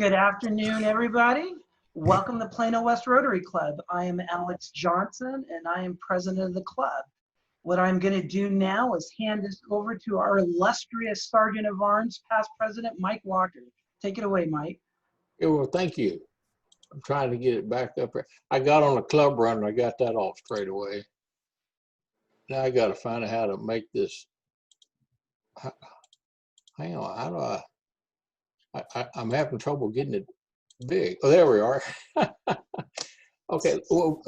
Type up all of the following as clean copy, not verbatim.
Good afternoon, everybody. Welcome to Plano West Rotary Club. I am Alex Johnson, and I am president of the club. What I'm going to do now is hand this over to our illustrious Sergeant of Arms, past president, Mike Walker. Take it away, Mike. Yeah, well, thank you. I'm trying to get it back up here. I got on a club run and I got that off straight away. Now I got to find out how to make this. Hang on, how do I'm having trouble getting it big. Oh, there we are. Okay, well,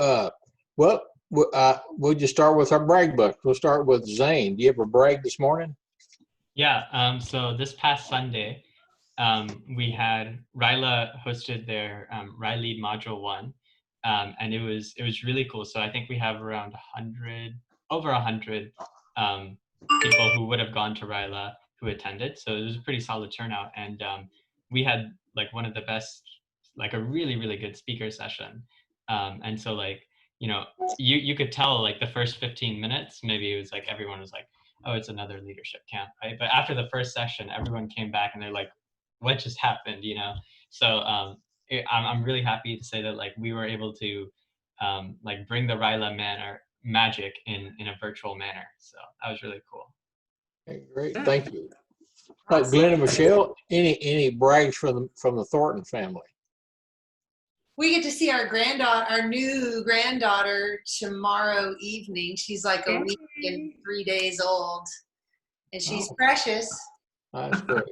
we'll just start with our brag book. We'll start with Zane. Do you have a brag this morning? Yeah, so this past Sunday, we had RILA hosted their RILE Module 1, and it was really cool. So I think we have around over 100 people who would have gone to RILA who attended. So it was a pretty solid turnout, and we had like one of the best, like a really, really good speaker session. And so like, you know, you could tell like the first 15 minutes, maybe it was like everyone was like, oh, it's another leadership camp, right? But after the first session, everyone came back and they're like, what just happened, you know? So I'm really happy to say that like we were able to like bring the RILA magic in a virtual manner. So that was really cool. Okay, great, thank you. Glenn and Michelle, any brags from the Thornton family? We get to see our new granddaughter tomorrow evening. She's like a week and 3 days old, and she's precious. That's great.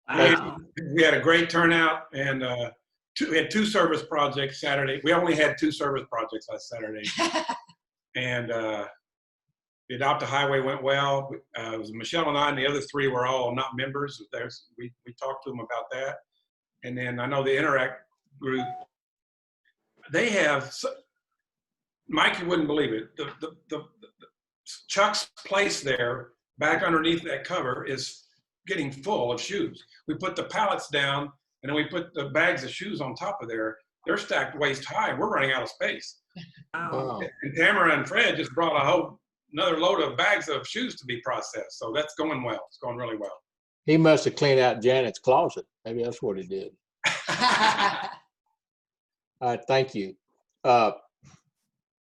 Wow. We had a great turnout, and we had 2 service projects Saturday. We only had 2 service projects last Saturday. And the Adopt a Highway went well. It was Michelle and I, and the other 3 were all not members. We talked to them about that. And then I know the Interact group, they have, Mike, you wouldn't believe it. The Chuck's place there, back underneath that cover, is getting full of shoes. We put the pallets down, and then we put the bags of shoes on top of there. They're stacked waist high. We're running out of space. Wow. And Tamara and Fred just brought another load of bags of shoes to be processed. So that's going well. It's going really well. He must have cleaned out Janet's closet. Maybe that's what he did. All right, thank you.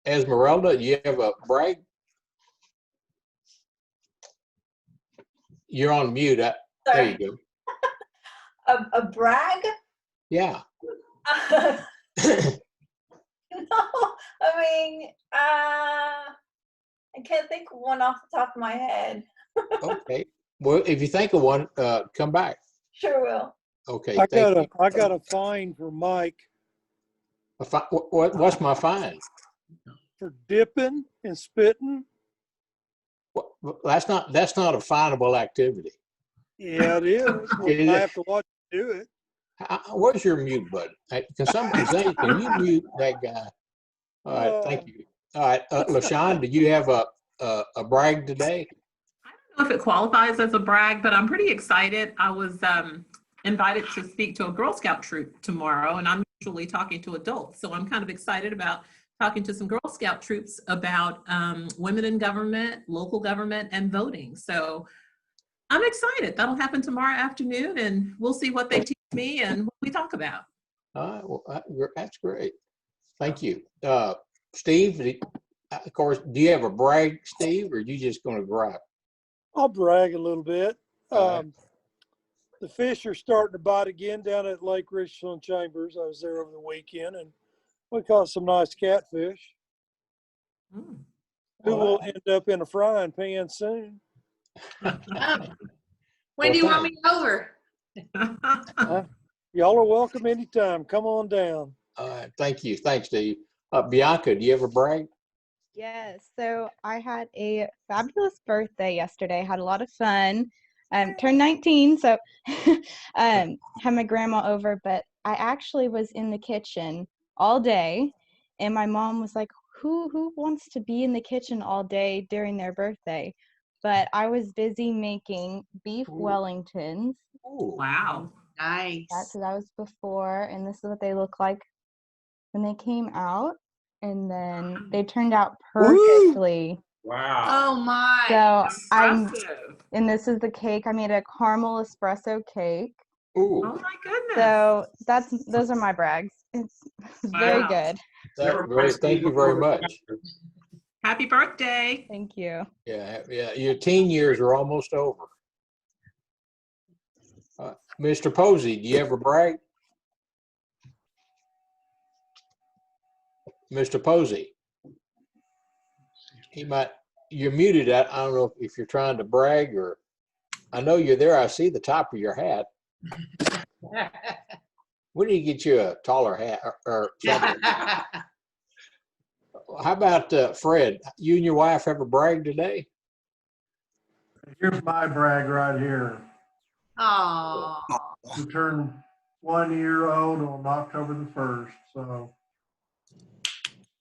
Esmeralda, do you have a brag? You're on mute. There you go. A brag? Yeah. No, I mean, I can't think of one off the top of my head. Okay. Well, if you think of one, come back. Sure will. Okay. I got a fine for Mike What's my fine? for dipping and spitting. Well, that's not a finable activity. Yeah, it is. Well, I have to watch you do it. Where's your mute button? Zane, can you mute that guy? All right, thank you. All right, LaShawn, do you have a brag today? I don't know if it qualifies as a brag, but I'm pretty excited. I was invited to speak to a Girl Scout troop tomorrow, and I'm usually talking to adults. So I'm kind of excited about talking to some Girl Scout troops about women in government, local government, and voting. So I'm excited. That'll happen tomorrow afternoon, and we'll see what they teach me and what we talk about. All right, well, that's great. Thank you. Steve, of course, do you have a brag, Steve, or are you just going to gripe? I'll brag a little bit. The fish are starting to bite again down at Lake Richland Chambers. I was there over the weekend, and we caught some nice catfish who will end up in a frying pan soon. When do you want me over? Y'all are welcome anytime. Come on down. All right, thank you. Thanks, Steve. Bianca, do you have a brag? Yes, so I had a fabulous birthday yesterday. Had a lot of fun. Turned 19, so had my grandma over, but I actually was in the kitchen all day, and my mom was like, who wants to be in the kitchen all day during their birthday? But I was busy making beef Wellingtons. Oh, wow. Nice. So that was before, and this is what they look like when they came out, and then they turned out perfectly. Wow. Oh my. So and this is the cake. I made a caramel espresso cake. Ooh, Oh my goodness. So those are my brags. It's very Wow. good. that's great. Thank you very much. Happy birthday. Thank you. Yeah, yeah. Your teen years are almost over. Mr. Posey, do you ever brag? Mr. Posey, you're muted. I don't know if you're trying to brag or, I know you're there. I see the top of your hat. We need to get you a taller hat or something. How about Fred? You and your wife ever brag today? Here's my brag right here. Oh. We turned 1 year old on October the 1st. So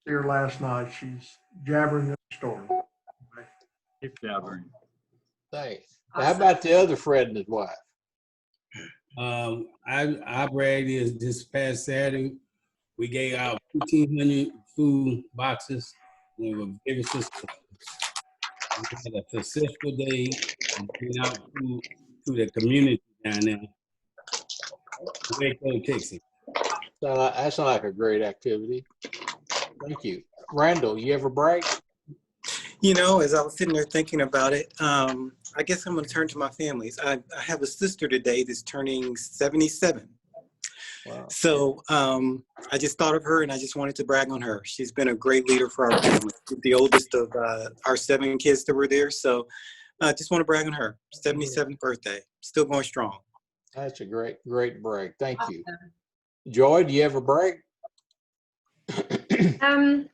here last night, she's jabbering up a story. Keep jabbering. Thanks. How about the other Fred and his wife? I bragged this past Saturday. We gave out 1,500 food boxes. We were very successful. We had a successful day and giving out food to the community down there. Waco, Texas. That sounds like a great activity. Thank you. Randall, you ever brag? You know, as I was sitting there thinking about it, I guess I'm going to turn to my families. I have a sister today that's turning 77. Wow. So I just thought of her and I just wanted to brag on her. She's been a great leader for our family. She's the oldest of our 7 kids that were there. So I just want to brag on her. 77th birthday. Still going strong. That's a great brag. Thank you. Joy, do you ever brag?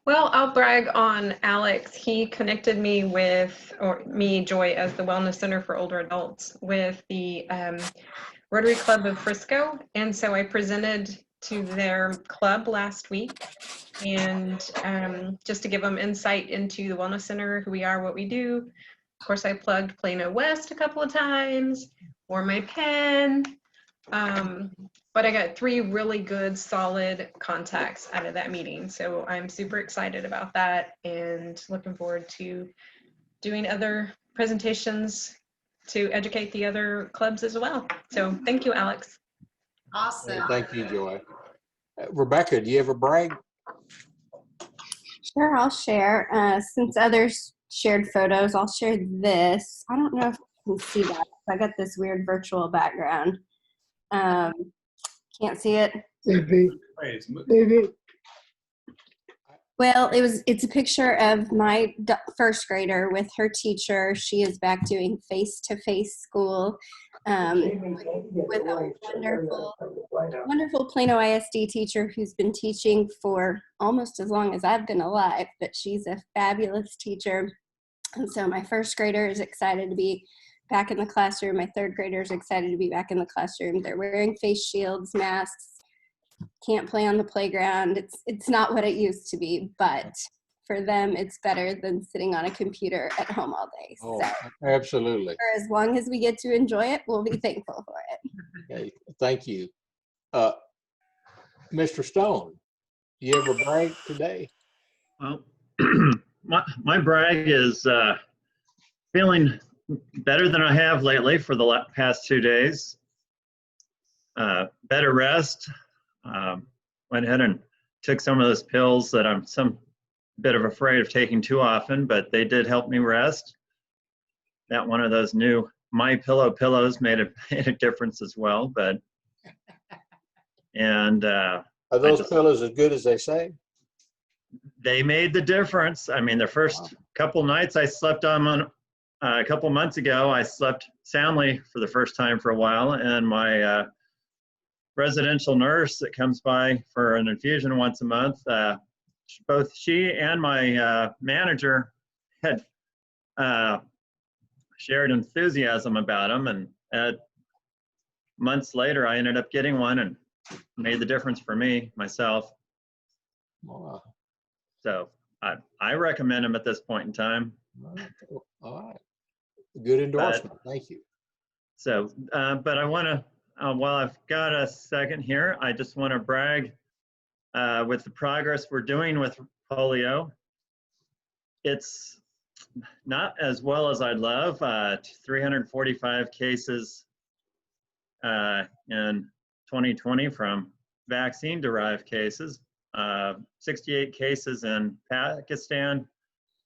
Well, I'll brag on Alex. He connected me with, or me, Joy, as the Wellness Center for Older Adults, with the Rotary Club of Frisco. And so I presented to their club last week. And just to give them insight into the Wellness Center, who we are, what we do. Of course, I plugged Plano West a couple of times, wore my pen. But I got 3 really good, solid contacts out of that meeting. So I'm super excited about that and looking forward to doing other presentations to educate the other clubs as well. So thank you, Alex. Awesome. Thank you, Joy. Rebecca, do you ever brag? Sure, I'll share. Since others shared photos, I'll share this. I don't know if you can see that. I got this weird virtual background. Can't see it. Well, it's a picture of my first grader with her teacher. She is back doing face-to-face school with a wonderful Plano ISD teacher who's been teaching for almost as long as I've been alive, but she's a fabulous teacher. And so my first grader is excited to be back in the classroom. My third grader is excited to be back in the classroom. They're wearing face shields, masks, can't play on the playground. It's not what it used to be, but for them, it's better than sitting on a computer at home all day. Oh, so absolutely. for as long as we get to enjoy it, we'll be thankful for it. Okay, thank you. Mr. Stone, do you ever brag today? Well, my brag is feeling better than I have lately for the past 2 days. Better rest. Went ahead and took some of those pills that I'm some bit of afraid of taking too often, but they did help me rest. That one of those new My Pillow pillows made a difference as well. But are those pillows as good as they say? They made the difference. I mean, the first couple nights I slept on a couple months ago, I slept soundly for the first time for a while, and my residential nurse that comes by for an infusion once a month, both she and my manager had shared enthusiasm about them, and months later I ended up getting one and made the difference for me, myself. Wow. So I recommend them at this point in time. All right. Good endorsement. Thank you. So, but I want to, while I've got a second here, I just want to brag with the progress we're doing with polio. It's not as well as I'd love. 345 cases in 2020 from vaccine-derived cases, 68 cases in Pakistan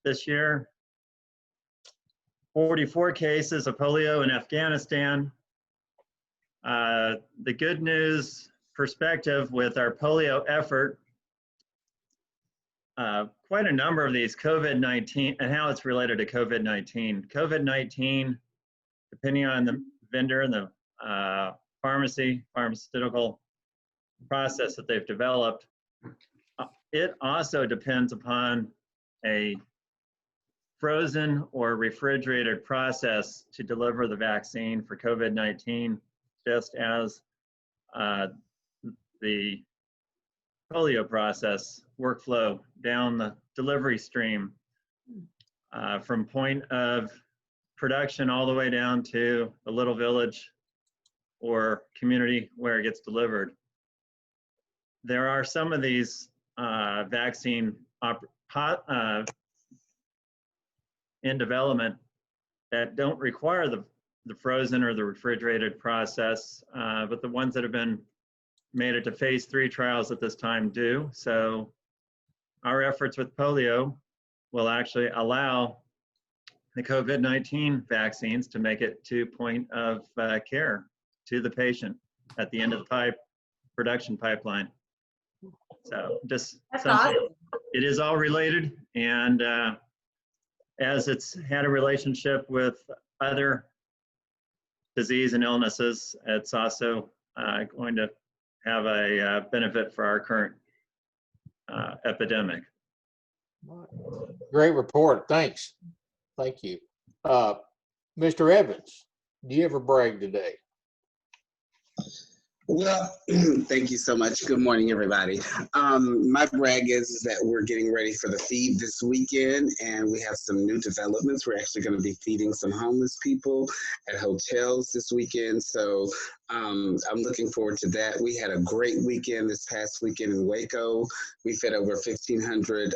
this year, 44 cases of polio in Afghanistan. The good news perspective with our polio effort, quite a number of these COVID-19 and how it's related to COVID-19. COVID-19, depending on the vendor and the pharmaceutical process that they've developed, it also depends upon a frozen or refrigerated process to deliver the vaccine for COVID-19, just as the polio process workflow down the delivery stream from point of production all the way down to the little village or community where it gets delivered. There are some of these vaccine in development that don't require the frozen or the refrigerated process, but the ones that have been made it to phase 3 trials at this time do. So our efforts with polio will actually allow the COVID-19 vaccines to make it to point of care to the patient at the end of the production pipeline. So just something, it is all related, and as it's had a relationship with other disease and illnesses, it's also going to have a benefit for our current epidemic. Great report. Thanks. Thank you. Mr. Evans, do you ever brag today? Well, thank you so much. Good morning, everybody. My brag is that we're getting ready for the feed this weekend, and we have some new developments. We're actually going to be feeding some homeless people at hotels this weekend, so I'm looking forward to that. We had a great weekend this past weekend in Waco. We fed over 1,500,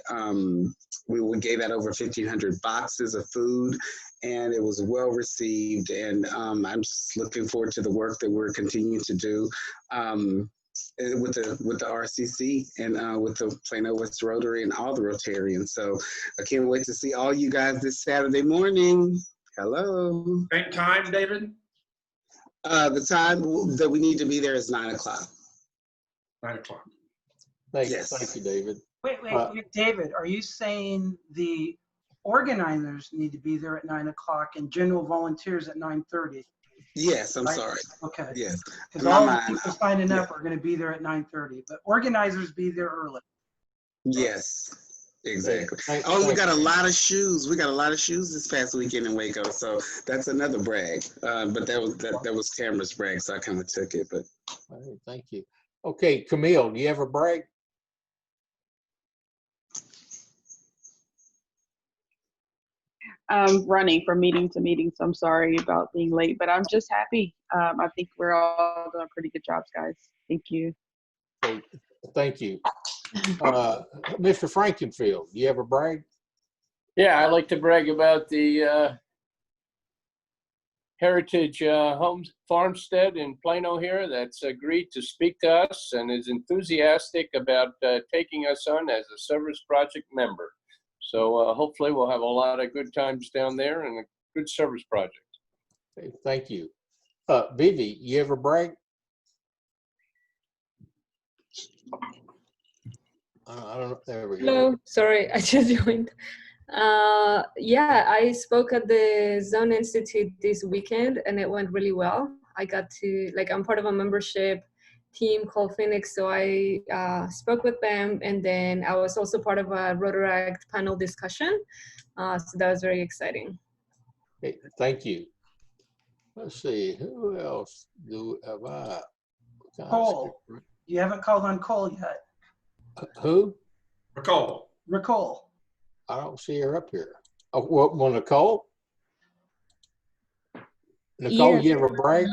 we gave out over 1,500 boxes of food, and it was well received, and I'm just looking forward to the work that we're continuing to do with the RCC and with the Plano West Rotary and all the Rotarians. So I can't wait to see all you guys this Saturday morning. Hello. Same time, David? The time that we need to be there is 9 o'clock. 9 o'clock. Thank Yes. you, David. Wait, David, are you saying the organizers need to be there at 9 o'clock and general volunteers at 9:30? Yes, I'm Right? sorry. Okay. Yes. Because all the people signing up are going to be there at 9:30, but organizers be there early. Yes, exactly. Thank We got a lot of shoes. We got a lot of shoes this past weekend in Waco, so that's another brag. But that was Tamara's brag, so I kind of took it. But thank you. Okay, Camille, do you ever brag? Running from meeting to meeting, so I'm sorry about being late, but I'm just happy. I think we're all doing pretty good jobs, guys. Thank you. Thank you. Mr. Frankenfield, do you ever brag? Yeah, I like to brag about the Heritage Homes Farmstead in Plano here that's agreed to speak to us and is enthusiastic about taking us on as a service project member. So hopefully we'll have a lot of good times down there and a good service project. Okay, thank you. Vivi, you ever brag? I don't know. There we go. Hello, sorry, I just joined. Yeah, I spoke at the Zone Institute this weekend and it went really well. I got to, I'm part of a membership team called Phoenix, so I spoke with them, and then I was also part of a Rotary panel discussion, so that was very exciting. Okay, thank you. Let's see, who else have I? Cole, you haven't called on Cole yet. Who? Nicole. I don't see her up here. Oh, well, Nicole? Nicole, Yes. you ever brag?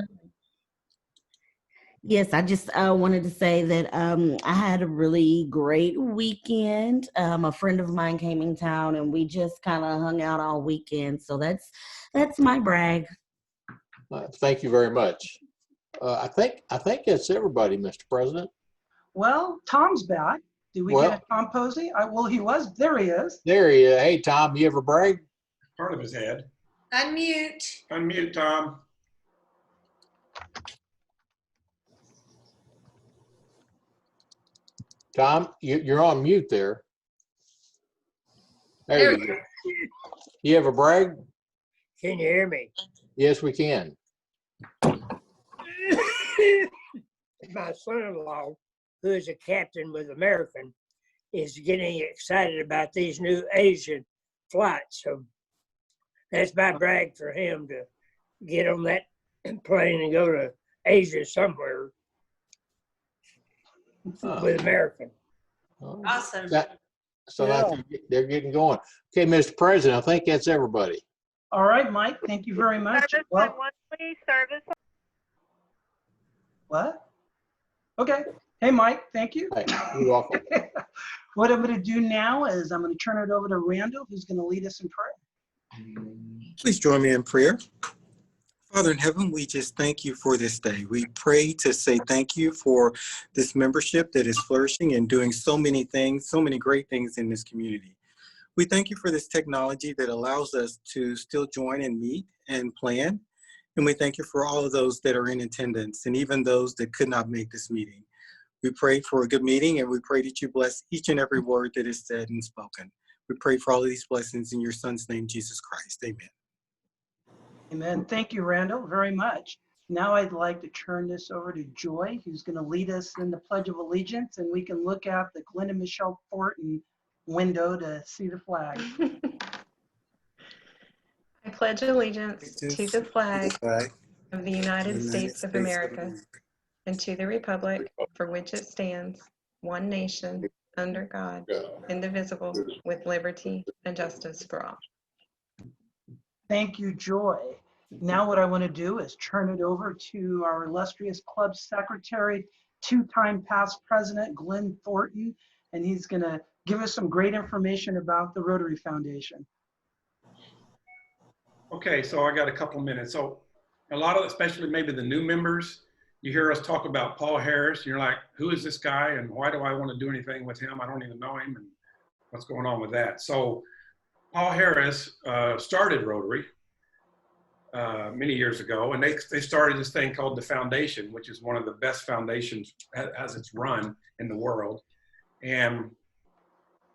Yes, I just wanted to say that I had a really great weekend. A friend of mine came in town and we just kind of hung out all weekend. So that's my brag. Thank you very much. I think that's everybody, Mr. President. Well, Tom's back. Did we get a Tom Posey? Well, he was. There he is. There he is. Hey, Tom, you ever brag? Part of his head. Unmute. Unmute, Tom. Tom, you're on mute there. There you go. You ever brag? Can you hear me? Yes, we can. My son-in-law, who is a captain with American, is getting excited about these new Asian flights. So that's my brag for him to get on that plane and go to Asia somewhere with American. Awesome. So they're getting going. Okay, Mr. President, I think that's everybody. All right, Mike, thank you very much. Service Well, line one, please. Service. what? Okay. Hey, Mike, thank you. Hey, you're welcome. What I'm going to do now is I'm going to turn it over to Randall, who's going to lead us in prayer. Please join me in prayer. Father in heaven, we just thank you for this day. We pray to say thank you for this membership that is flourishing and doing so many things, so many great things in this community. We thank you for this technology that allows us to still join and meet and plan. And we thank you for all of those that are in attendance and even those that could not make this meeting. We pray for a good meeting, and we pray that you bless each and every word that is said and spoken. We pray for all of these blessings in your son's name, Jesus Christ. Amen. Amen. Thank you, Randall, very much. Now I'd like to turn this over to Joy, who's going to lead us in the Pledge of Allegiance, and we can look out the Glenn and Michelle Thornton window to see the flag. I pledge allegiance to the flag of the United States of America and to the republic for which it stands, one nation, under God, indivisible, with liberty and justice for all. Thank you, Joy. Now what I want to do is turn it over to our illustrious club secretary, two-time past president, Glenn Thornton, and he's going to give us some great information about the Rotary Foundation. Okay, so I got a couple minutes. So a lot of, especially maybe the new members, you hear us talk about Paul Harris. You're like, who is this guy and why do I want to do anything with him? I don't even know him and what's going on with that. So Paul Harris started Rotary many years ago, and they started this thing called the Foundation, which is one of the best foundations as it's run in the world. And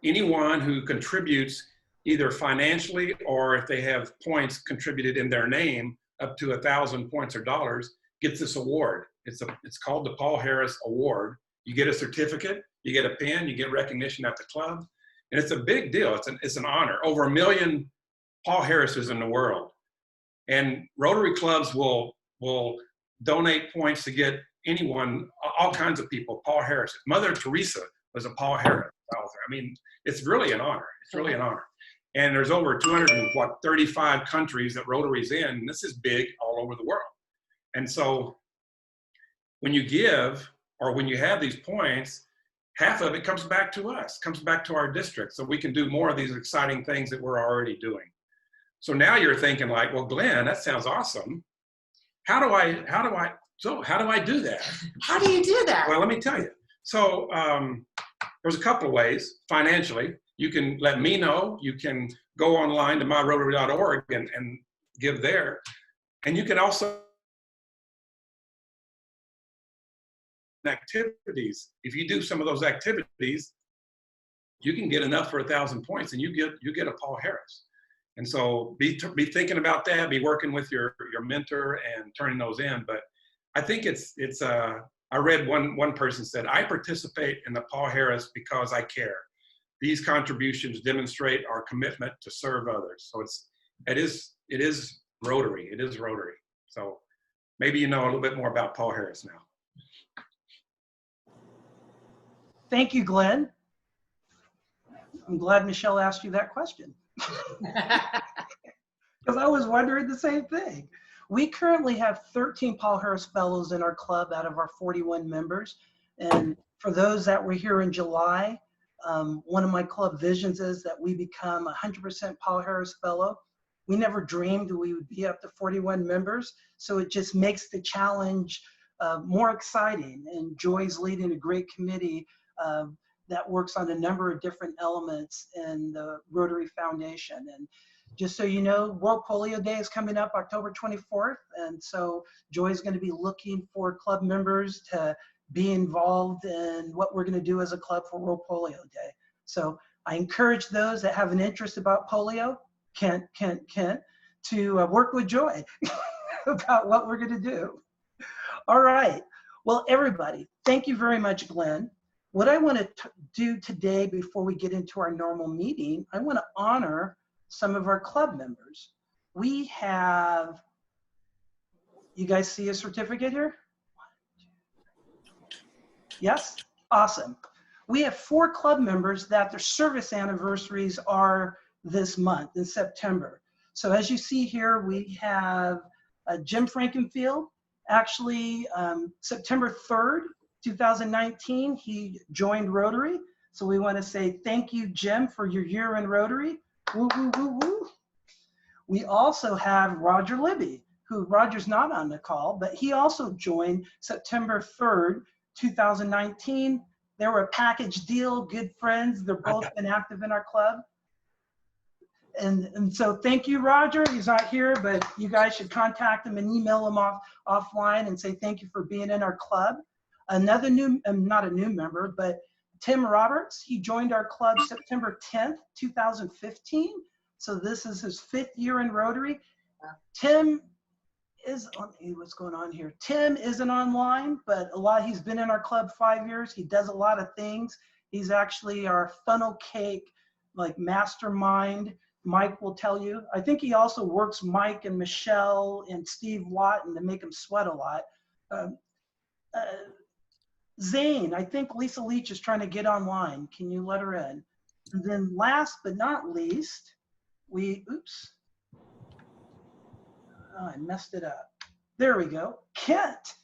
anyone who contributes either financially or if they have points contributed in their name up to 1,000 points or dollars gets this award. It's called the Paul Harris Award. You get a certificate, you get a pin, you get recognition at the club, and it's a big deal. It's an honor. Over 1 million Paul Harrises in the world. And Rotary clubs will donate points to get anyone, all kinds of people, Paul Harris. Mother Teresa was a Paul Harris author. I mean, it's really an honor. It's really an honor. And there's over 235 countries that Rotary's in, and this is big all over the world. And so when you give, or when you have these points, half of it comes back to us, comes back to our district, so we can do more of these exciting things that we're already doing. So now you're thinking like, well, Glenn, that sounds awesome. How do I do that? How do you do that? Well, let me tell you. So there's a couple of ways. Financially, you can let me know. You can go online to myrotary.org and give there. And you can also activities. If you do some of those activities, you can get enough for 1,000 points, and you get a Paul Harris. And so be thinking about that. Be working with your mentor and turning those in. But I think it's I read one person said, I participate in the Paul Harris because I care. These contributions demonstrate our commitment to serve others. So it is Rotary. It is Rotary. So maybe you know a little bit more about Paul Harris now. Thank you, Glenn. I'm glad Michelle asked you that question. Because I was wondering the same thing. We currently have 13 Paul Harris Fellows in our club out of our 41 members. And for those that were here in July, one of my club visions is that we become 100% Paul Harris Fellow. We never dreamed we would be up to 41 members. So it just makes the challenge more exciting. And Joy's leading a great committee that works on a number of different elements in the Rotary Foundation. And just so you know, World Polio Day is coming up October 24th. And so Joy's going to be looking for club members to be involved in what we're going to do as a club for World Polio Day. So I encourage those that have an interest about polio, Kent, to work with Joy about what we're going to do. All right. Well, everybody, thank you very much, Glenn. What I want to do today before we get into our normal meeting, I want to honor some of our club members. We have, you guys see a certificate here? Yes? Awesome. We have 4 club members that their service anniversaries are this month in September. So as you see here, we have Jim Frankenfield. Actually, September 3rd, 2019, he joined Rotary. So we want to say thank you, Jim, for your year in Rotary. Woo, woo, woo, woo. We also have Roger Libby, who Roger's not on the call, but he also joined September 3rd, 2019. They were a package deal, good friends. They're both been active in our club. And so thank you, Roger. He's not here, but you guys should contact him and email him offline and say thank you for being in our club. Another new, not a new member, but Tim Roberts, he joined our club September 10th, 2015. So this is his 5th year in Rotary. Tim is, what's going on here? Tim isn't online, but he's been in our club 5 years. He does a lot of things. He's actually our funnel cake, like mastermind. Mike will tell you. I think he also works Mike and Michelle and Steve Lawton to make them sweat a lot. Zane, I think Lisa Leach is trying to get online. Can you let her in? And then last but not least, oops. Oh, I messed it up. There we go. Kent.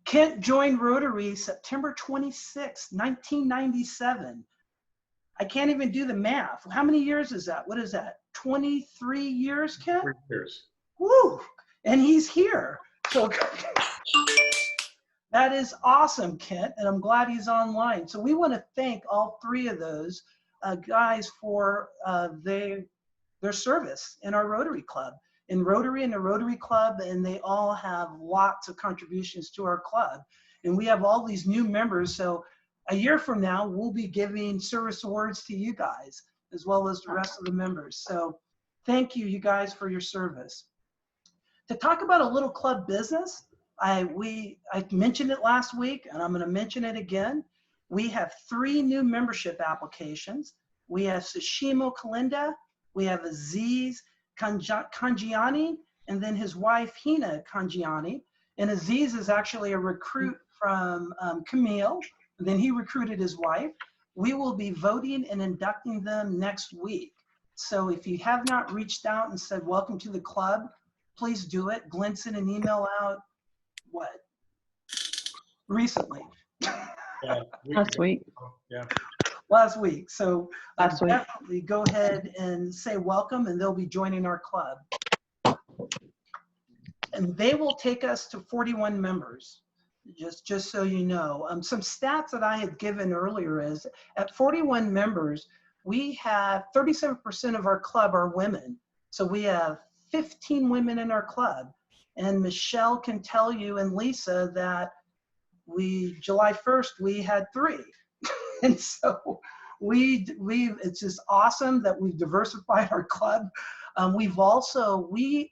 Kent joined Rotary September 26, 1997. I can't even do the math. How many years is that? What is that? 23 years, Kent? 3 years. Woo! And he's here. So that is awesome, Kent, and I'm glad he's online. So we want to thank all 3 of those guys for their service in our Rotary Club. In Rotary and the Rotary Club, and they all have lots of contributions to our club. And we have all these new members, so a year from now, we'll be giving service awards to you guys, as well as the rest of the members. So thank you, you guys, for your service. To talk about a little club business, I mentioned it last week, and I'm going to mention it again. We have 3 new membership applications. We have Sashimo Kalinda, we have Aziz Kanjiani, and then his wife, Hina Kanjiani. And Aziz is actually a recruit from Camille. And then he recruited his wife. We will be voting and inducting them next week. So if you have not reached out and said, welcome to the club, please do it. Glenn sent an email out, what? Recently. Yeah, Last week. Yeah. Last week. So Last week. definitely go ahead and say welcome, and they'll be joining our club. And they will take us to 41 members. Just so you know, some stats that I had given earlier is at 41 members, we have 37% of our club are women. So we have 15 women in our club. And Michelle can tell you and Lisa that July 1st, we had 3. And so it's just awesome that we've diversified our club. We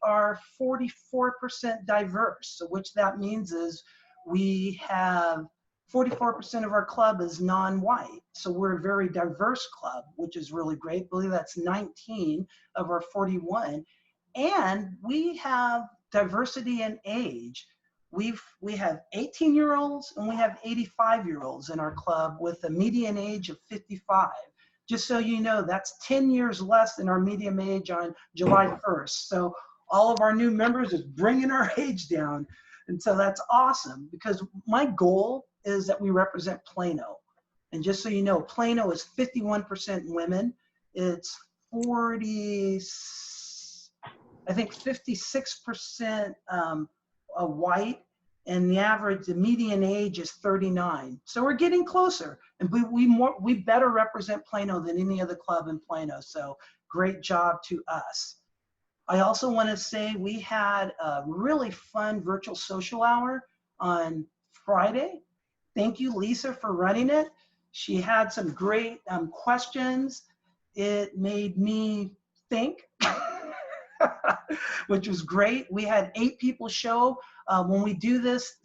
are 44% diverse, so which that means is we have 44% of our club is non-white. So we're a very diverse club, which is really great. I believe that's 19 of our 41. And we have diversity in age. We have 18-year-olds and we have 85-year-olds in our club with a median age of 55. Just so you know, that's 10 years less than our median age on July 1st. So all of our new members is bringing our age down. And so that's awesome, because my goal is that we represent Plano. And just so you know, Plano is 51% women. It's 56% white, and the median age is 39. So we're getting closer, and we better represent Plano than any other club in Plano. So great job to us. I also want to say we had a really fun virtual social hour on Friday. Thank you, Lisa, for running it. She had some great questions. It made me think, which was great. We had 8 people show. When we do this,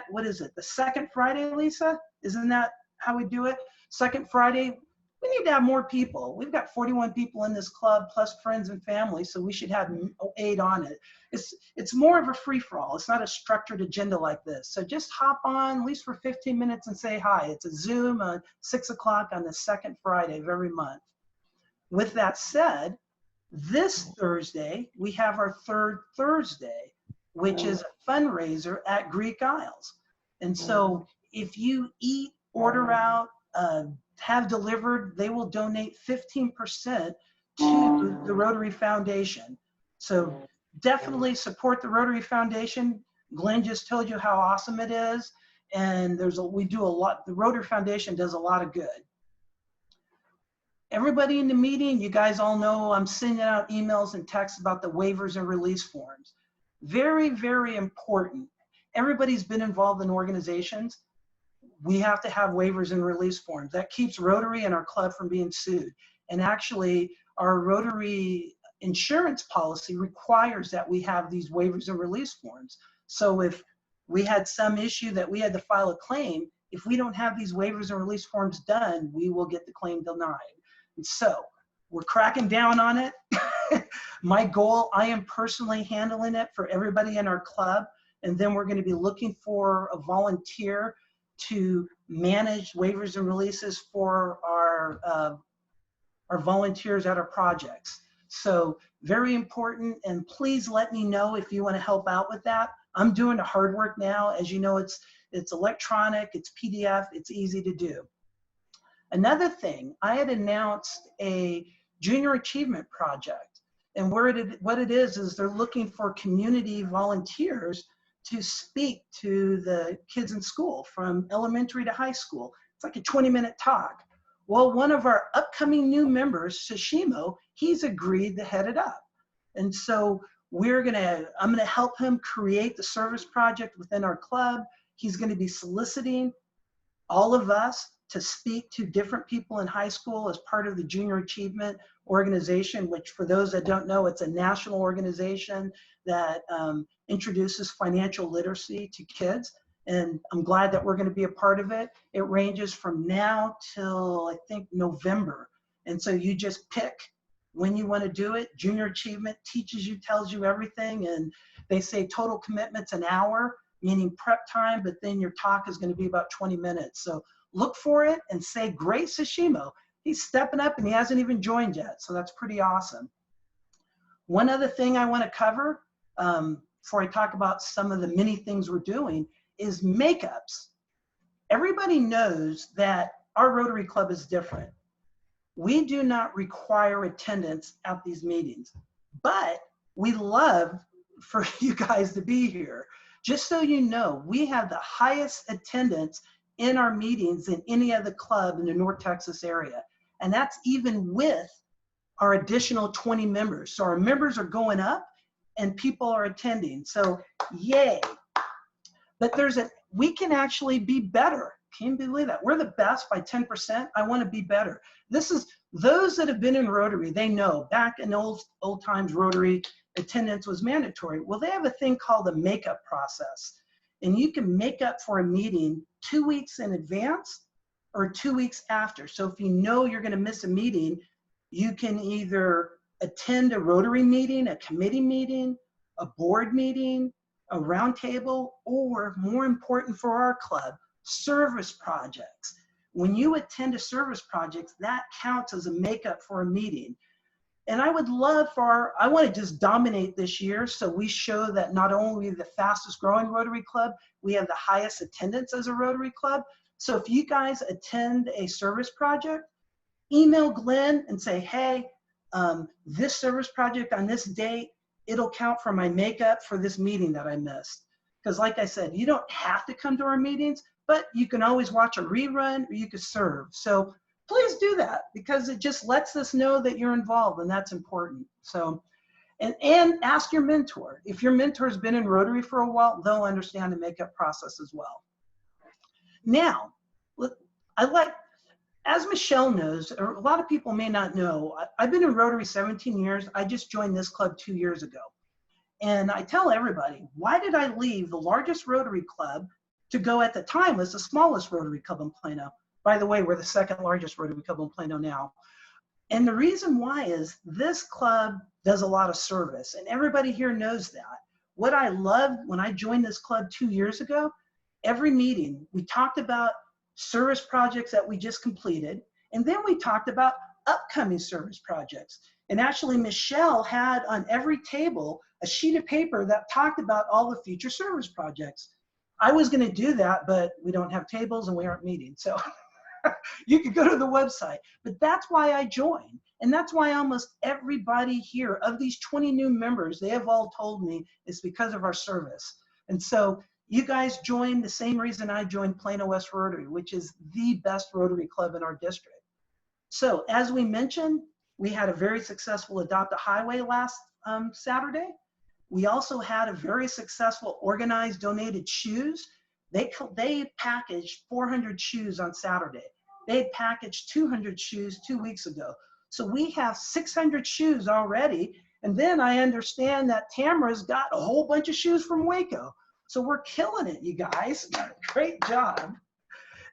what is it? The second Friday, Lisa? Isn't that how we do it? Second Friday, we need to have more people. We've got 41 people in this club, plus friends and family, so we should have 8 on it. It's more of a free-for-all. It's not a structured agenda like this. So just hop on, at least for 15 minutes, and say hi. It's a Zoom on 6 o'clock on the second Friday of every month. With that said, this Thursday, we have our third Thursday, which is a fundraiser at Greek Isles. And so if you eat, order out, have delivered, they will donate 15% to the Rotary Foundation. So definitely support the Rotary Foundation. Glenn just told you how awesome it is. And we do a lot, the Rotary Foundation does a lot of good. Everybody in the meeting, you guys all know I'm sending out emails and texts about the waivers and release forms. Very, very important. Everybody's been involved in organizations. We have to have waivers and release forms. That keeps Rotary and our club from being sued. And actually, our Rotary insurance policy requires that we have these waivers and release forms. So if we had some issue that we had to file a claim, if we don't have these waivers and release forms done, we will get the claim denied. And so we're cracking down on it. My goal, I am personally handling it for everybody in our club. And then we're going to be looking for a volunteer to manage waivers and releases for our volunteers at our projects. So very important, and please let me know if you want to help out with that. I'm doing the hard work now. As you know, it's electronic, it's PDF, it's easy to do. Another thing, I had announced a junior achievement project, and what it is they're looking for community volunteers to speak to the kids in school from elementary to high school. It's like a 20-minute talk. Well, one of our upcoming new members, Sashimo, he's agreed to head it up. And so I'm gonna help him create the service project within our club. He's gonna be soliciting all of us to speak to different people in high school as part of the Junior Achievement Organization, which for those that don't know, it's a national organization that introduces financial literacy to kids. And I'm glad that we're going to be a part of it. It ranges from now till I think November. And so you just pick when you want to do it. Junior Achievement teaches you, tells you everything. And they say total commitment's an hour, meaning prep time, but then your talk is going to be about 20 minutes. So look for it and say, great Sashimo. He's stepping up and he hasn't even joined yet. So that's pretty awesome. One other thing I want to cover before I talk about some of the many things we're doing is makeups. Everybody knows that our Rotary Club is different. We do not require attendance at these meetings, but we love for you guys to be here. Just so you know, we have the highest attendance in our meetings than any other club in the North Texas area. And that's even with our additional 20 members. So our members are going up and people are attending. So yay. But we can actually be better. Can you believe that? We're the best by 10%. I want to be better. Those that have been in Rotary, they know back in old times Rotary attendance was mandatory. Well, they have a thing called a makeup process. And you can make up for a meeting 2 weeks in advance or 2 weeks after. So if you know you're going to miss a meeting, you can either attend a Rotary meeting, a committee meeting, a board meeting, a roundtable, or more important for our club, service projects. When you attend a service project, that counts as a makeup for a meeting. And I would love I want to just dominate this year so we show that not only the fastest growing Rotary Club, we have the highest attendance as a Rotary Club. So if you guys attend a service project, email Glenn and say, hey, this service project on this date, it'll count for my makeup for this meeting that I missed. Because like I said, you don't have to come to our meetings, but you can always watch a rerun or you can serve. So please do that, because it just lets us know that you're involved, and that's important. So, and ask your mentor. If your mentor's been in Rotary for a while, they'll understand the makeup process as well. Now, as Michelle knows, or a lot of people may not know, I've been in Rotary 17 years. I just joined this club 2 years ago. And I tell everybody, why did I leave the largest Rotary club to go at the time as the smallest Rotary club in Plano? By the way, we're the second largest Rotary club in Plano now. And the reason why is this club does a lot of service, and everybody here knows that. What I loved when I joined this club 2 years ago, every meeting, we talked about service projects that we just completed, and then we talked about upcoming service projects. And actually, Michelle had on every table a sheet of paper that talked about all the future service projects. I was going to do that, but we don't have tables and we aren't meeting. So you could go to the website. But that's why I joined. And that's why almost everybody here, of these 20 new members, they have all told me it's because of our service. And so you guys joined the same reason I joined Plano West Rotary, which is the best Rotary club in our district. So as we mentioned, we had a very successful Adopt a Highway last Saturday. We also had a very successful organized donated shoes. They packaged 400 shoes on Saturday. They had packaged 200 shoes 2 weeks ago. So we have 600 shoes already. And then I understand that Tamara's got a whole bunch of shoes from Waco. So we're killing it, you guys. Great job.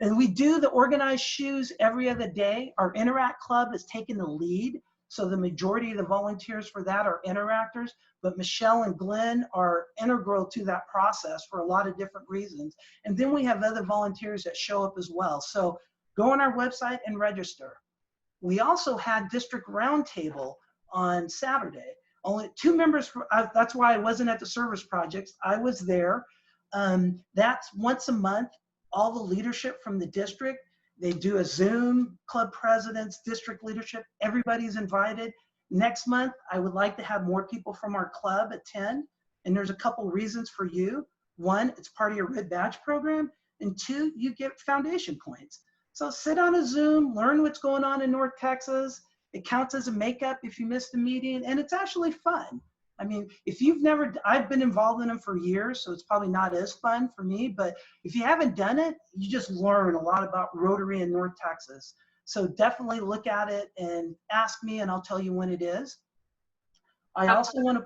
And we do the organized shoes every other day. Our Interact Club has taken the lead. So the majority of the volunteers for that are interactors, but Michelle and Glenn are integral to that process for a lot of different reasons. And then we have other volunteers that show up as well. So go on our website and register. We also had District Roundtable on Saturday. Only 2 members, that's why I wasn't at the service projects. I was there. That's once a month. All the leadership from the district, they do a Zoom, club presidents, district leadership, everybody's invited. Next month, I would like to have more people from our club attend, and there's a couple reasons for you. 1, it's part of your Red Badge program, and 2, you get foundation points. So sit on a Zoom, learn what's going on in North Texas. It counts as a makeup if you missed a meeting, and it's actually fun. I mean, if you've never, I've been involved in them for years, so it's probably not as fun for me, but if you haven't done it, you just learn a lot about Rotary in North Texas. So definitely look at it and ask me, and I'll tell you when it is. I also want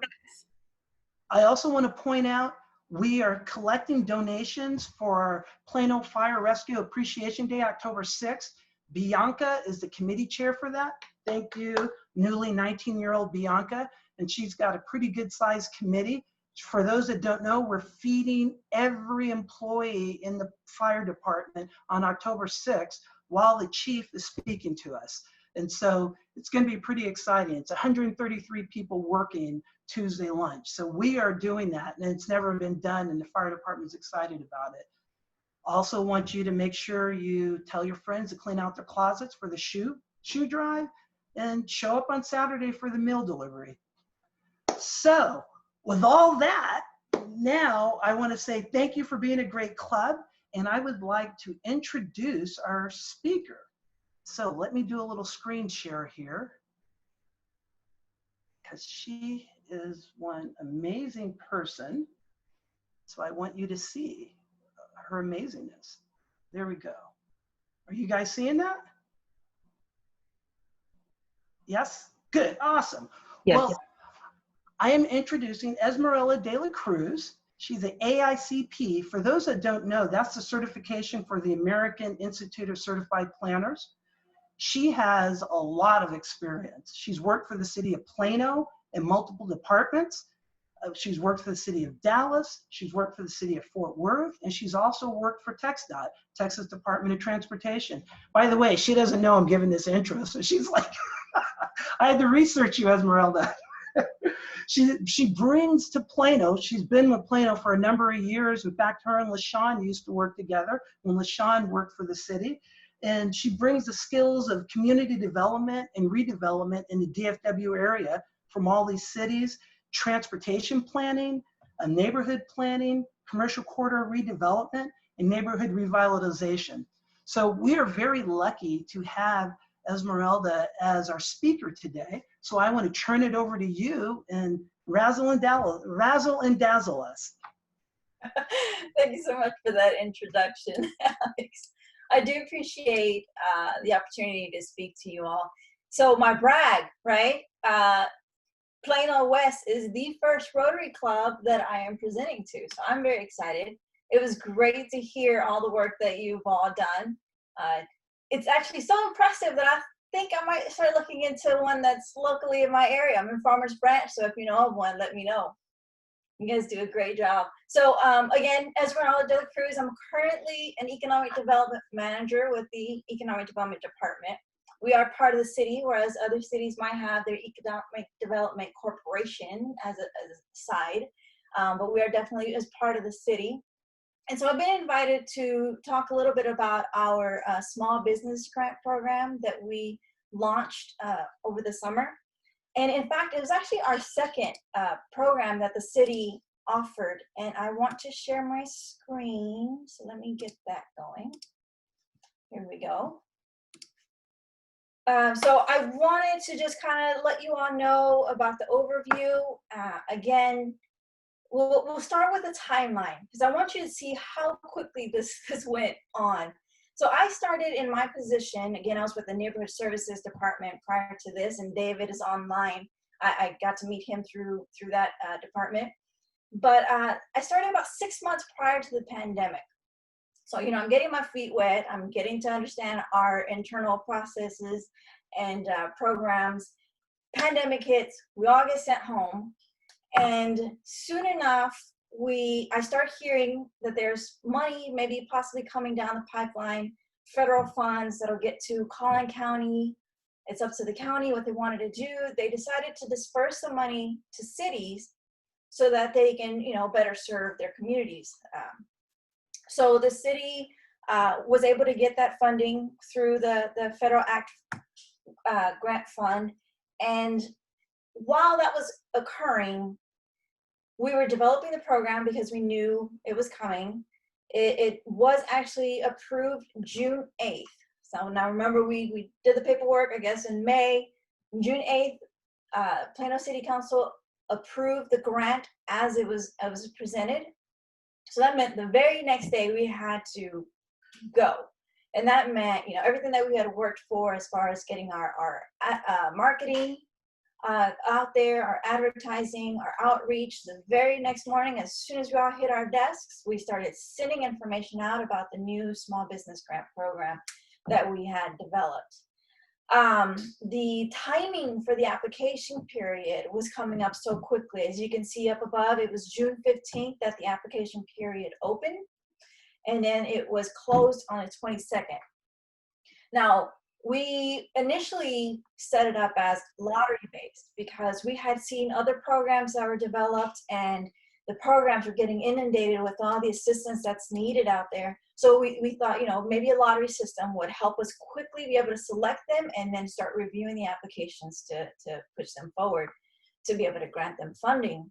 to point out, we are collecting donations for our Plano Fire Rescue Appreciation Day, October 6th. Bianca is the committee chair for that. Thank you, newly 19-year-old Bianca. And she's got a pretty good sized committee. For those that don't know, we're feeding every employee in the fire department on October 6th while the chief is speaking to us. And so it's going to be pretty exciting. It's 133 people working Tuesday lunch. So we are doing that, and it's never been done, and the fire department's excited about it. Also want you to make sure you tell your friends to clean out their closets for the shoe drive, and show up on Saturday for the meal delivery. So with all that, now I want to say thank you for being a great club, and I would like to introduce our speaker. So let me do a little screen share here, because she is one amazing person. So I want you to see her amazingness. There we go. Are you guys seeing that? Yes? Good, awesome. Yes. Well, I am introducing Esmeralda de la Cruz. She's an AICP. For those that don't know, that's the certification for the American Institute of Certified Planners. She has a lot of experience. She's worked for the city of Plano in multiple departments. She's worked for the city of Dallas. She's worked for the city of Fort Worth. And she's also worked for TxDOT, Texas Department of Transportation. By the way, she doesn't know I'm giving this intro. So she's like, I had to research you, Esmeralda. She brings to Plano, she's been with Plano for a number of years. In fact, her and LaShawn used to work together when LaShawn worked for the city. And she brings the skills of community development and redevelopment in the DFW area from all these cities, transportation planning, neighborhood planning, commercial corridor redevelopment, and neighborhood revitalization. So we are very lucky to have Esmeralda as our speaker today. So I want to turn it over to you and razzle and dazzle us. Thank you so much for that introduction, Alex. I do appreciate the opportunity to speak to you all. So my brag, right? Plano West is the first Rotary Club that I am presenting to. So I'm very excited. It was great to hear all the work that you've all done. It's actually so impressive that I think I might start looking into one that's locally in my area. I'm in Farmers Branch, so if you know of one, let me know. You guys do a great job. So again, Esmeralda Cruz, I'm currently an Economic Development Manager with the Economic Development Department. We are part of the city, whereas other cities might have their Economic Development Corporation as a side, but we are definitely as part of the city. And so I've been invited to talk a little bit about our small business grant program that we launched over the summer. And in fact, it was actually our second program that the city offered. And I want to share my screen. So let me get that going. Here we go. So I wanted to just kind of let you all know about the overview. Again, we'll start with the timeline because I want you to see how quickly this went on. So I started in my position, again, I was with the Neighborhood Services Department prior to this, and David is online. I got to meet him through that department. But I started about 6 months prior to the pandemic. So, you know, I'm getting my feet wet. I'm getting to understand our internal processes and programs. Pandemic hits, we all get sent home. And soon enough, I start hearing that there's money maybe possibly coming down the pipeline, federal funds that'll get to Collin County. It's up to the county what they wanted to do. They decided to disperse the money to cities so that they can, you know, better serve their communities. So the city was able to get that funding through the Federal Act grant fund. And while that was occurring, we were developing the program because we knew it was coming. It was actually approved June 8th. So now remember, we did the paperwork, I guess, in May. June 8th, Plano City Council approved the grant as it was presented. So that meant the very next day we had to go. And that meant, you know, everything that we had worked for as far as getting our marketing out there, our advertising, our outreach. The very next morning, as soon as we all hit our desks, we started sending information out about the new small business grant program that we had developed. The timing for the application period was coming up so quickly. As you can see up above, it was June 15th that the application period opened, and then it was closed on the 22nd. Now, we initially set it up as lottery-based because we had seen other programs that were developed, and the programs were getting inundated with all the assistance that's needed out there. So we thought, you know, maybe a lottery system would help us quickly be able to select them and then start reviewing the applications to push them forward to be able to grant them funding.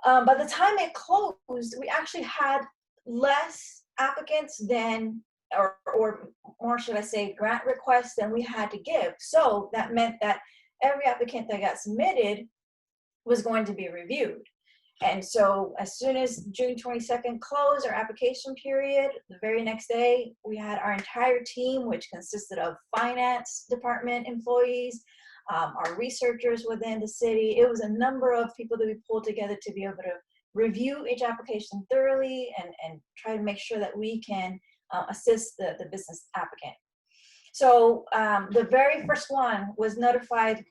By the time it closed, we actually had less applicants than, or more should I say, grant requests than we had to give. So that meant that every applicant that got submitted was going to be reviewed. And so as soon as June 22nd closed our application period, the very next day, we had our entire team, which consisted of finance department employees, our researchers within the city. It was a number of people that we pulled together to be able to review each application thoroughly and try to make sure that we can assist the business applicant. So the very first one was notified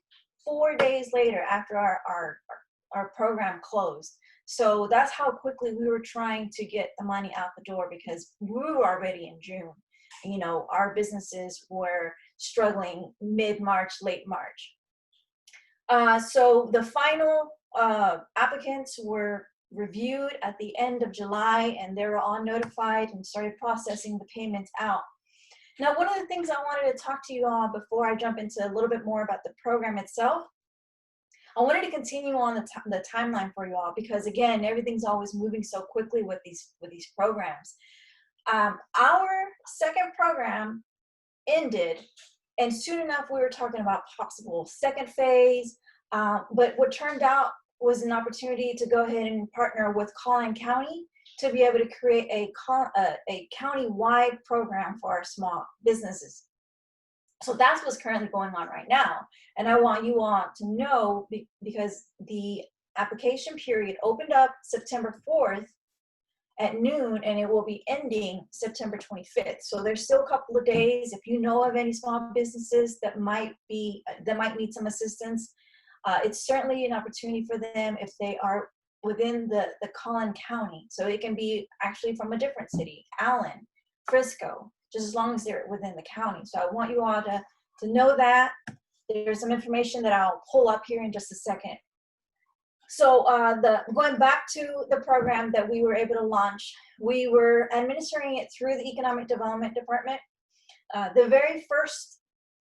4 days later after our program closed. So that's how quickly we were trying to get the money out the door because we were already in June. You know, our businesses were struggling mid-March, late March. So the final applicants were reviewed at the end of July, and they were all notified and started processing the payments out. Now, one of the things I wanted to talk to you all before I jump into a little bit more about the program itself, I wanted to continue on the timeline for you all because again, everything's always moving so quickly with these programs. Our second program ended, and soon enough we were talking about possible second phase. But what turned out was an opportunity to go ahead and partner with Collin County to be able to create a county-wide program for our small businesses. So that's what's currently going on right now. And I want you all to know because the application period opened up September 4th at noon and it will be ending September 25th. So there's still a couple of days. If you know of any small businesses that might need some assistance, it's certainly an opportunity for them if they are within the Collin County. So it can be actually from a different city, Allen, Frisco, just as long as they're within the county. So I want you all to know that. There's some information that I'll pull up here in just a second. So going back to the program that we were able to launch, we were administering it through the Economic Development Department. The very first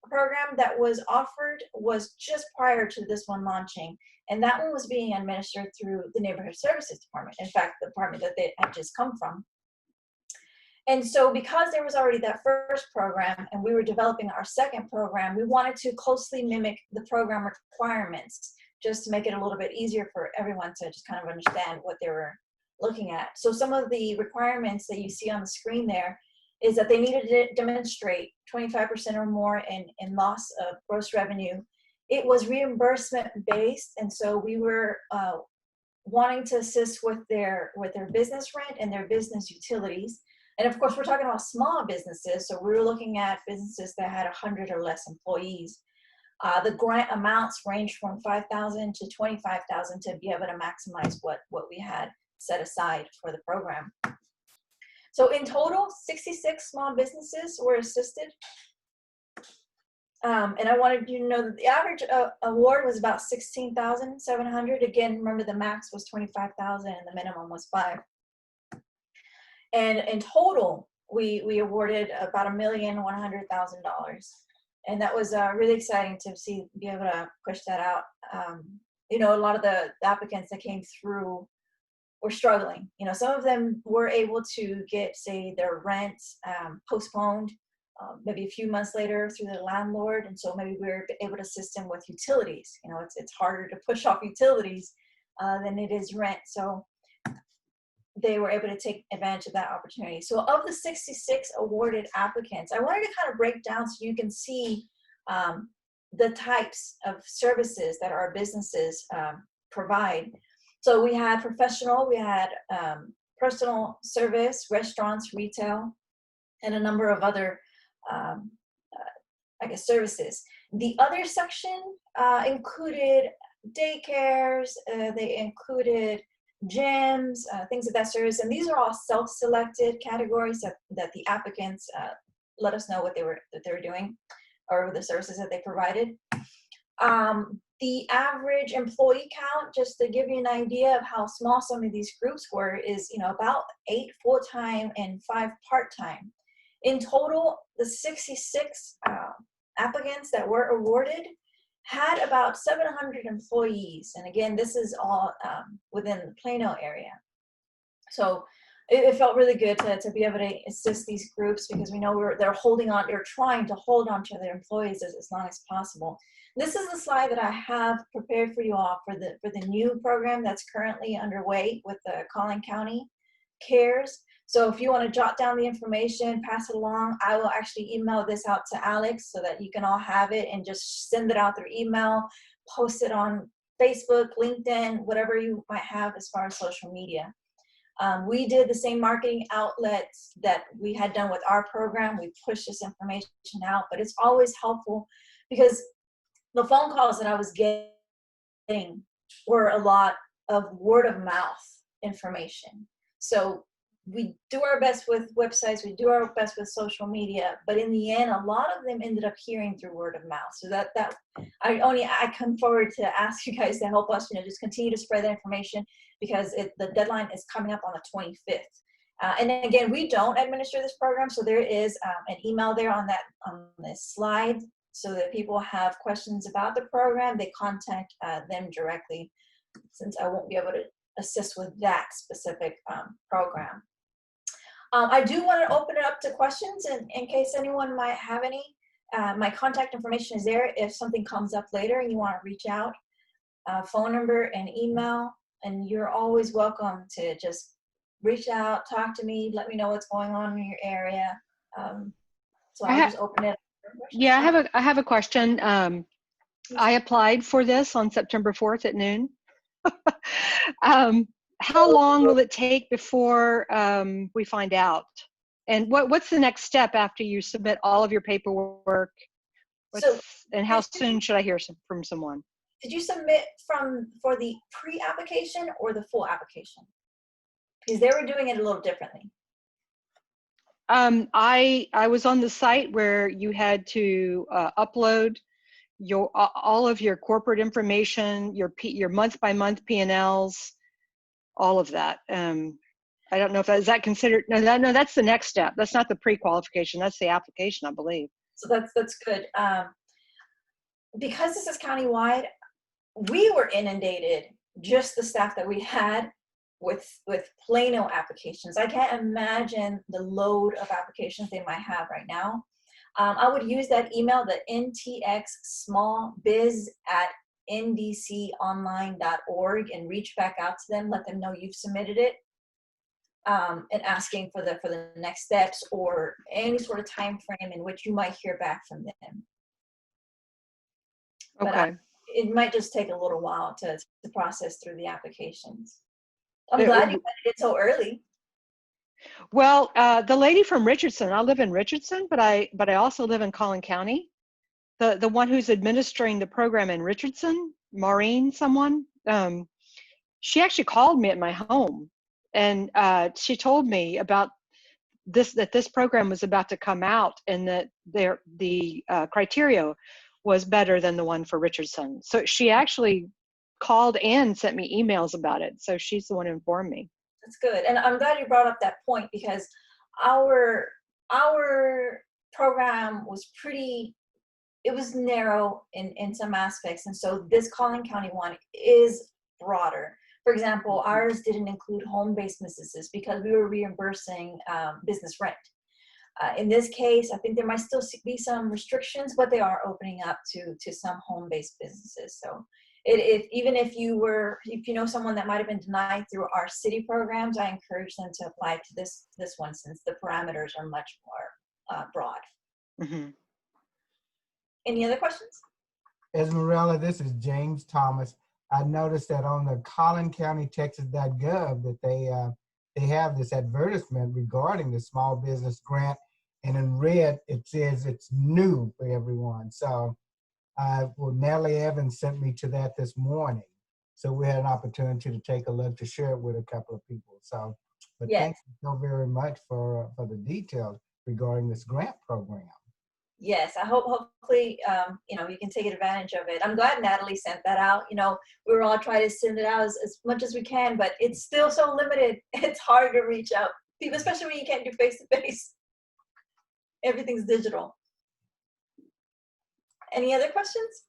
program that was offered was just prior to this one launching, and that one was being administered through the Neighborhood Services Department. In fact, the department that they had just come from. And so because there was already that first program and we were developing our second program, we wanted to closely mimic the program requirements just to make it a little bit easier for everyone to just kind of understand what they were looking at. So some of the requirements that you see on the screen there is that they needed to demonstrate 25% or more in loss of gross revenue. It was reimbursement based, and so we were wanting to assist with their business rent and their business utilities. And of course, we're talking about small businesses, so we were looking at businesses that had 100 or less employees. The grant amounts range from $5,000 to $25,000 to be able to maximize what we had set aside for the program. So in total, 66 small businesses were assisted. And I wanted you to know that the average award was about $16,700. Again, remember the max was $25,000 and the minimum was $5,000. And in total, we awarded about $1,100,000. And that was really exciting to be able to push that out. You know, a lot of the applicants that came through were struggling. You know, some of them were able to get, say, their rent postponed maybe a few months later through the landlord. And so maybe we were able to assist them with utilities. You know, it's harder to push off utilities than it is rent. So they were able to take advantage of that opportunity. So of the 66 awarded applicants, I wanted to kind of break down so you can see the types of services that our businesses provide. So we had professional, we had personal service, restaurants, retail, and a number of other, I guess, services. The other section included daycares, they included gyms, things of that service, and these are all self-selected categories that the applicants let us know what they were doing or the services that they provided. The average employee count, just to give you an idea of how small some of these groups were, is about 8 full-time and 5 part-time. In total, the 66 applicants that were awarded had about 700 employees. And again, this is all within the Plano area. So it felt really good to be able to assist these groups because we know they're trying to hold on to their employees as long as possible. This is the slide that I have prepared for you all for the new program that's currently underway with the Collin County CARES. So if you want to jot down the information, pass it along, I will actually email this out to Alex so that you can all have it and just send it out through email, post it on Facebook, LinkedIn, whatever you might have as far as social media. We did the same marketing outlets that we had done with our program. We pushed this information out, but it's always helpful because the phone calls that I was getting were a lot of word of mouth information. So we do our best with websites, we do our best with social media, but in the end, a lot of them ended up hearing through word of mouth. So that I come forward to ask you guys to help us, just continue to spread that information because the deadline is coming up on the 25th. And again, we don't administer this program, so there is an email there on this slide. so that people have questions about the program, they contact them directly, since I won't be able to assist with that specific program. I do want to open it up to questions in case anyone might have any. My contact information is there if something comes up later and you want to reach out. Phone number and email, and you're always welcome to just reach out, talk to me, let me know what's going on in your area. So I'll just open it up. Yeah, I have a question. I applied for this on September 4th at noon. How long will it take before we find out? And what's the next step after you submit all of your paperwork? And how soon should I hear from someone? Did you submit for the pre-application or the full application? Because they were doing it a little differently. I was on the site where you had to upload all of your corporate information, your month-by-month P&Ls, all of that. I don't know if is that considered. No, that's the next step. That's not the pre-qualification. That's the application, I believe. So that's good. Because this is countywide, we were inundated, just the staff that we had, with Plano applications. I can't imagine the load of applications they might have right now. I would use that email, the ntxsmallbiz@ndconline.org, and reach back out to them, let them know you've submitted it, and asking for the next steps or any sort of time frame in which you might hear back from them. Okay. But it might just take a little while to process through the applications. I'm glad you did it so early. Well, the lady from Richardson, I live in Richardson, but I also live in Collin County. The one who's administering the program in Richardson, Maureen, someone, she actually called me at my home, and she told me about that this program was about to come out, and that the criteria was better than the one for Richardson. So she actually called and sent me emails about it. So she's the one who informed me. That's good. And I'm glad you brought up that point, because our program was it was narrow in some aspects. And so this Collin County one is broader. For example, ours didn't include home-based businesses because we were reimbursing business rent. In this case, I think there might still be some restrictions, but they are opening up to some home-based businesses. So even if you know someone that might have been denied through our city programs, I encourage them to apply to this one, since the parameters are much more broad. Mm-hmm. Any other questions? Esmeralda, this is James Thomas. I noticed that on the collincountytexas.gov that they have this advertisement regarding the small business grant, and in red it says it's new for everyone. So Natalie Evans sent me to that this morning. So we had an opportunity to take a look, to share it with a couple of people. So, but yes. Thank you so very much for the details regarding this grant program. Yes, I hopefully you can take advantage of it. I'm glad Natalie sent that out. We were all trying to send it out as much as we can, but it's still so limited. It's hard to reach out people, especially when you can't do face-to-face. Everything's digital. Any other questions?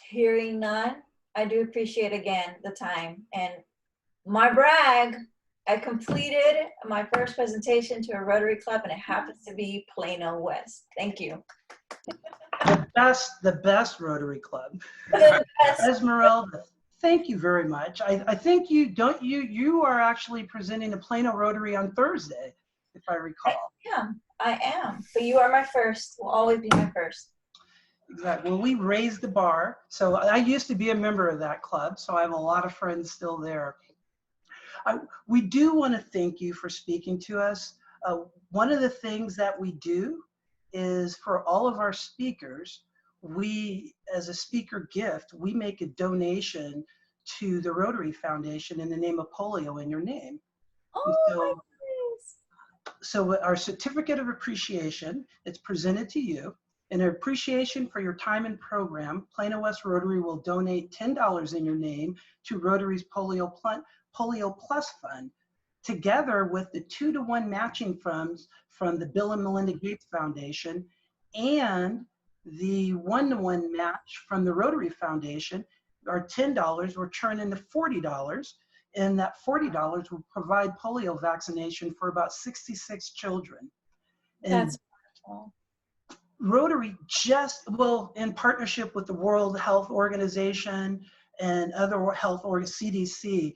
Hearing none, I do appreciate again the time. And my brag, I completed my first presentation to a Rotary Club, and it happens to be Plano West. Thank you. The best Rotary Club. The best. Esmeralda, thank you very much. I think you are actually presenting the Plano Rotary on Thursday, if I recall. I am. But you are my first. Will always be my first. Exactly. Well, we raised the bar. So I used to be a member of that club, so I have a lot of friends still there. We do want to thank you for speaking to us. One of the things that we do is, for all of our speakers, we, as a speaker gift, we make a donation to the Rotary Foundation in the name of polio in your name. Oh, so our certificate of appreciation, it's presented to you. In appreciation for your time and program, Plano West Rotary will donate $10 in your name to Rotary's Polio Plus Fund. together with the 2-to-1 matching funds from the Bill and Melinda Gates Foundation and the 1-to-1 match from the Rotary Foundation, our $10 will turn into $40, and that $40 will provide polio vaccination for about 66 children. And That's wonderful. Rotary well, in partnership with the World Health Organization and other health CDC,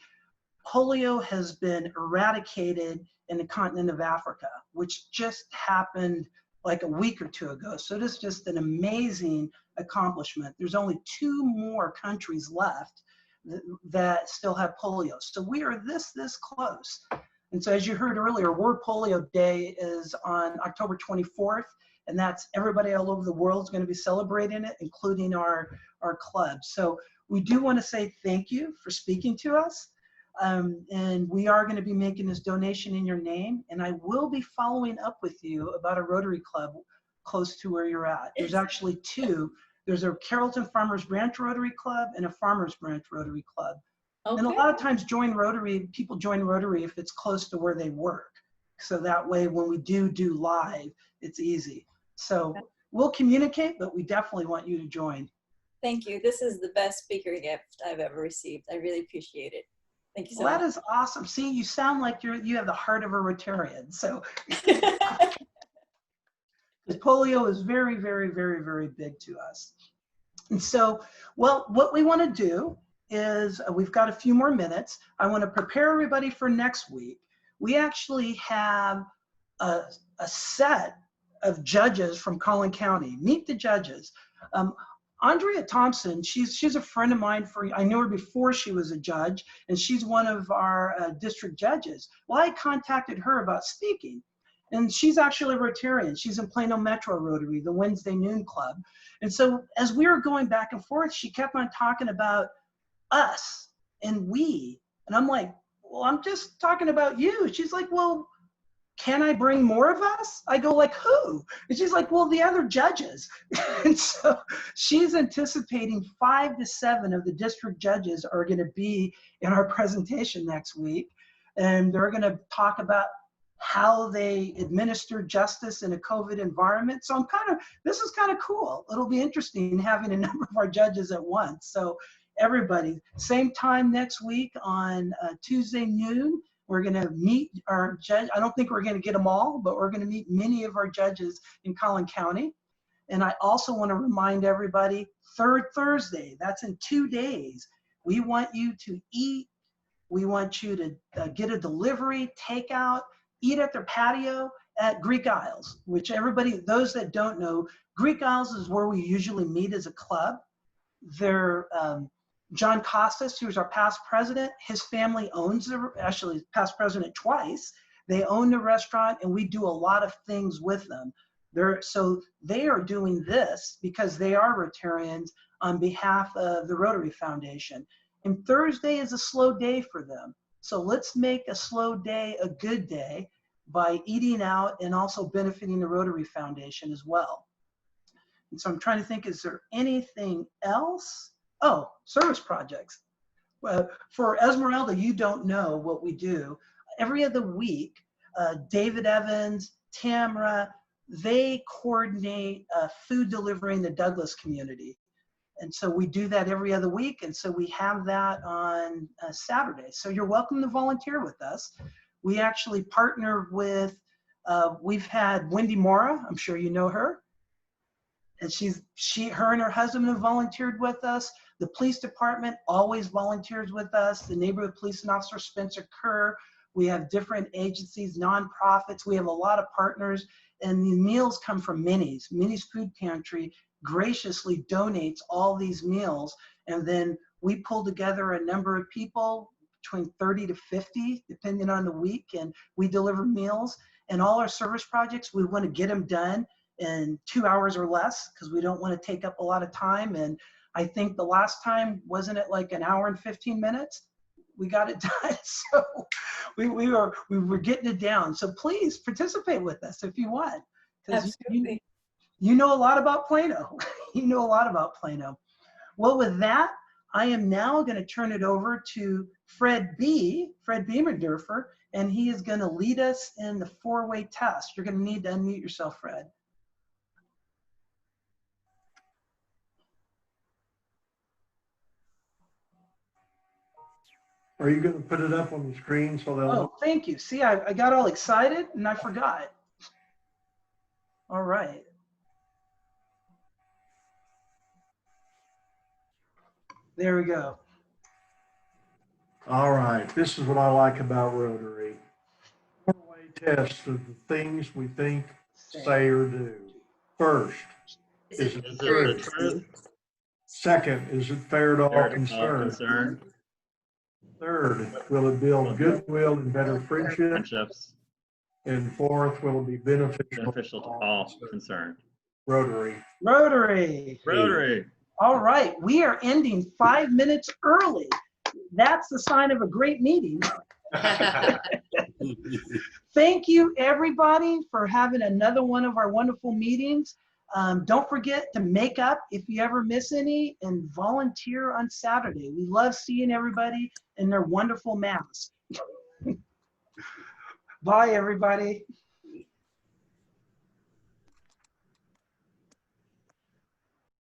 polio has been eradicated in the continent of Africa, which just happened like a week or two ago. So this is just an amazing accomplishment. There's only 2 more countries left that still have polio. So we are this close. And so as you heard earlier, World Polio Day is on October 24th, and that's everybody all over the world is going to be celebrating it, including our club. So we do want to say thank you for speaking to us. And we are going to be making this donation in your name, and I will be following up with you about a Rotary Club close to where you're at. There's actually 2. There's a Carrollton Farmers Branch Rotary Club and a Farmers Branch Rotary Club. Okay. And a lot of times people join Rotary if it's close to where they work. So that way when we do live, it's easy. So we'll communicate, but we definitely want you to join. Thank you. This is the best speaker gift I've ever received. I really appreciate it. Thank you so much. That is awesome. See, you sound like you have the heart of a Rotarian. So polio is very, very, very, very big to us. And so, well, what we want to do is we've got a few more minutes. I want to prepare everybody for next week. We actually have a set of judges from Collin County. Meet the judges. Andrea Thompson, she's a friend of mine. I knew her before she was a judge, and she's one of our district judges. Well, I contacted her about speaking, and she's actually a Rotarian. She's in Plano Metro Rotary, the Wednesday Noon Club. And so as we were going back and forth, she kept on talking about us and we. And I'm like, well, I'm just talking about you. She's like, well, can I bring more of us? I go like, who? And she's like, well, the other judges. And so she's anticipating 5 to 7 of the district judges are going to be in our presentation next week. And they're going to talk about how they administer justice in a COVID environment. So this is kind of cool. It'll be interesting having a number of our judges at once. So everybody, same time next week on Tuesday noon, we're going to meet our judge. I don't think we're going to get them all, but we're going to meet many of our judges in Collin County. And I also want to remind everybody, third Thursday, that's in 2 days. We want you to eat. We want you to get a delivery, takeout, eat at their patio at Greek Isles, which those that don't know, Greek Isles is where we usually meet as a club. They're, John Costas, who's our past president, his family owns actually past president twice. They own the restaurant, and we do a lot of things with them. So they are doing this because they are Rotarians on behalf of the Rotary Foundation. And Thursday is a slow day for them. So let's make a slow day a good day by eating out and also benefiting the Rotary Foundation as well. And so I'm trying to think, is there anything else? Oh, service projects. Well, for Esmeralda, you don't know what we do. Every other week, David Evans, Tamara, they coordinate food delivery in the Douglas community. And so we do that every other week. And so we have that on Saturday. So you're welcome to volunteer with us. We actually partner with, we've had Wendy Mora, I'm sure you know her. And her and her husband have volunteered with us. The police department always volunteers with us. The neighborhood police officer, Spencer Kerr. We have different agencies, nonprofits. We have a lot of partners. And the meals come from Minnie's. Minnie's Food Pantry graciously donates all these meals. And then we pull together a number of people, between 30 to 50, depending on the week. And we deliver meals. And all our service projects, we want to get them done in 2 hours or less because we don't want to take up a lot of time. And I think the last time, wasn't it like an hour and 15 minutes? We got it done. So we were getting it down. So please participate with us if you want. Absolutely. You know a lot about Plano. You know a lot about Plano. Well, with that, I am now going to turn it over to Fred Beemerdorfer, and he is going to lead us in the 4-way test. You're going to need to unmute yourself, Fred. Are you going to put it up on the screen so they'll know? Oh, thank you. See, I got all excited and I forgot. All right. There we go. All right, this is what I like about Rotary. 4-way test of the things we think, say, or do. First, is it the true? truth? Second, is it fair to all All concerned? concerned. Third, will it build goodwill and better friendship? Friendships And fourth, will it be beneficial to all concerned. Rotary. Rotary. Rotary. All right, we are ending 5 minutes early. That's the sign of a great meeting. Thank you, everybody, for having another one of our wonderful meetings. Don't forget to make up if you ever miss any and volunteer on Saturday. We love seeing everybody in their wonderful masks. Bye, everybody.